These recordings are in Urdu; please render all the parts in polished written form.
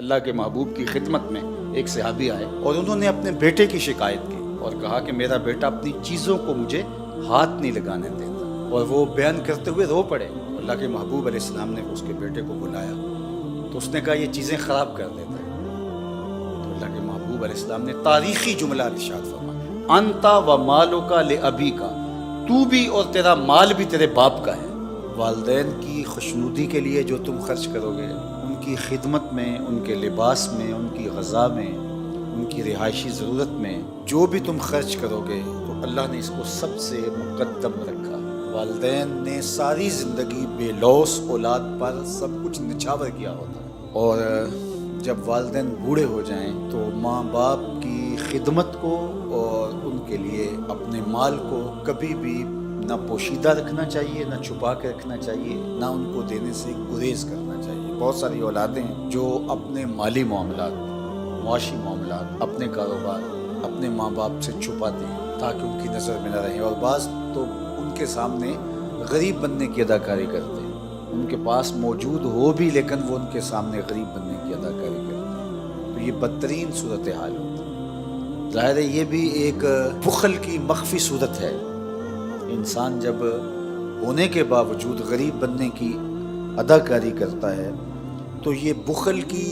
اللہ کے محبوب کی خدمت میں ایک صحابی آئے اور انہوں نے اپنے بیٹے کی شکایت کی اور کہا کہ میرا بیٹا اپنی چیزوں کو مجھے ہاتھ نہیں لگانے دیتا، اور وہ بیان کرتے ہوئے رو پڑے۔ اللہ کے محبوب علیہ السلام نے اس کے بیٹے کو بلایا تو اس نے کہا یہ چیزیں خراب کر دیتا ہے۔ تو اللہ کے محبوب علیہ السلام نے تاریخی جملہ ارشاد فرمایا، انت و مالک لابیک، تو بھی اور تیرا مال بھی تیرے باپ کا ہے۔ والدین کی خوشنودی کے لیے جو تم خرچ کرو گے، ان کی خدمت میں، ان کے لباس میں، ان کی غذا میں، ان کی رہائشی ضرورت میں جو بھی تم خرچ کرو گے تو اللہ نے اس کو سب سے مقدم رکھا۔ والدین نے ساری زندگی بے لوث اولاد پر سب کچھ نچھاور کیا ہوتا ہے، اور جب والدین بوڑھے ہو جائیں تو ماں باپ کی خدمت کو اور ان کے لیے اپنے مال کو کبھی بھی نہ پوشیدہ رکھنا چاہیے، نہ چھپا کے رکھنا چاہیے، نہ ان کو دینے سے گریز کرنا چاہیے۔ بہت ساری اولادیں ہیں جو اپنے مالی معاملات، معاشی معاملات، اپنے کاروبار اپنے ماں باپ سے چھپاتے ہیں تاکہ ان کی نظر میں نہ رہیں، اور بعض تو ان کے سامنے غریب بننے کی اداکاری کرتے ہیں۔ ان کے پاس موجود ہو بھی لیکن وہ ان کے سامنے غریب بننے کی اداکاری کرتے ہیں، تو یہ بدترین صورتحال ہوتی ہے۔ ظاہر ہے یہ بھی ایک بخل کی مخفی صورت ہے۔ انسان جب ہونے کے باوجود غریب بننے کی اداکاری کرتا ہے تو یہ بخل کی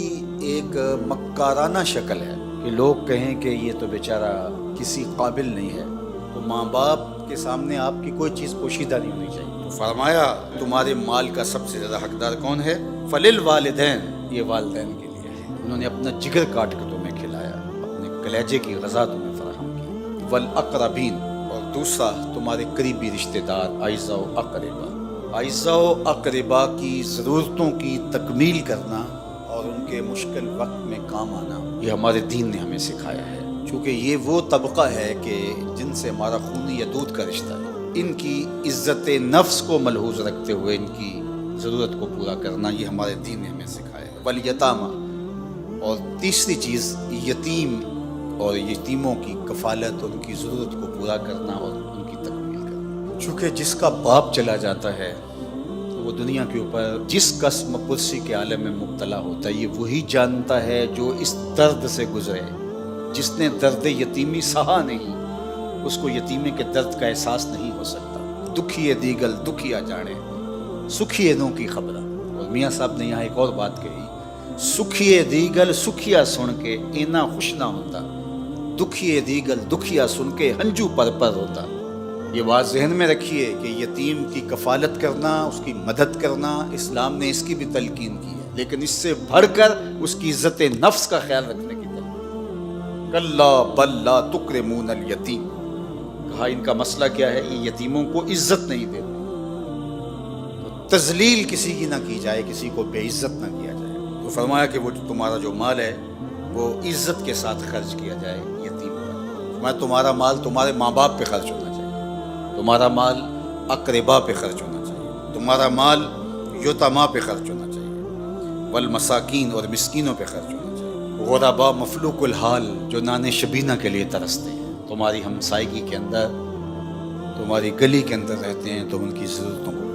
ایک مکارانہ شکل ہے کہ لوگ کہیں کہ یہ تو بیچارہ کسی قابل نہیں ہے، تو ماں باپ کے سامنے آپ کی کوئی چیز پوشیدہ نہیں ہونی چاہیے۔ تو فرمایا تمہارے مال کا سب سے زیادہ حقدار کون ہے؟ فللوالدین، یہ والدین کے لیے ہے۔ انہوں نے اپنا جگر کاٹ کے تمہیں کھلایا، اپنے کلیجے کی غذا تمہیں فراہم کی۔ والاقربین، اور دوسرا تمہارے قریبی رشتہ دار، اعزاء و اقربا۔ اعزاء و اقربا کی ضرورتوں کی تکمیل کرنا اور ان کے مشکل وقت میں کام آنا، یہ ہمارے دین نے ہمیں سکھایا ہے، چونکہ یہ وہ طبقہ ہے کہ جن سے ہمارا خون یا دودھ کا رشتہ ہے۔ ان کی عزت نفس کو ملحوظ رکھتے ہوئے ان کی ضرورت کو پورا کرنا، یہ ہمارے دین نے ہمیں سکھایا ہے۔ والیتامى، اور تیسری چیز یتیم اور یتیموں کی کفالت، ان کی ضرورت کو پورا کرنا اور ان کی تکمیل کرنا۔ چونکہ جس کا باپ چلا جاتا ہے تو وہ دنیا کے اوپر جس قسم پرسی کے عالم میں مبتلا ہوتا ہے، یہ وہی جانتا ہے جو اس درد سے گزرے۔ جس نے درد یتیمی سہا نہیں، اس کو یتیمی کے درد کا احساس نہیں ہو سکتا۔ دکھیے دیگل دکھیا جانے، سکھیے نوں کی خبر۔ اور میاں صاحب نے یہاں ایک اور بات کہی، سکھیے دیگل سکھیا سن کے اینا خوش نہ ہوتا، دکھیے دیگل دکھیا سن کے ہنجو پر ہوتا۔ یہ بات ذہن میں رکھیے کہ یتیم کی کفالت کرنا، اس کی مدد کرنا، اسلام نے اس کی بھی تلقین کی ہے، لیکن اس سے بڑھ کر اس کی عزت نفس کا خیال رکھنے کی تلقین۔ کلا بل لا تکرمون الیتیم، کہا ان کا مسئلہ کیا ہے، یہ یتیموں کو عزت نہیں دیتے، تو تذلیل کسی کی نہ کی جائے، کسی کو بے عزت نہ کیا جائے۔ تو فرمایا کہ وہ تمہارا جو مال ہے وہ عزت کے ساتھ خرچ کیا جائے یتیم پر۔ فرمایا تمہارا مال تمہارے ماں باپ پہ خرچ ہونا چاہیے، تمہارا مال اقربا پہ خرچ ہونا چاہیے، تمہارا مال یتامى پہ خرچ ہونا چاہیے، والمساکین، اور مسکینوں پہ خرچ ہونا چاہیے، غربا مفلوق الحال، جو نان شبینہ کے لیے ترستے ہیں، تمہاری ہمسائیگی کے اندر، تمہاری گلی کے اندر رہتے ہیں، تو ان کی ضرورتوں کو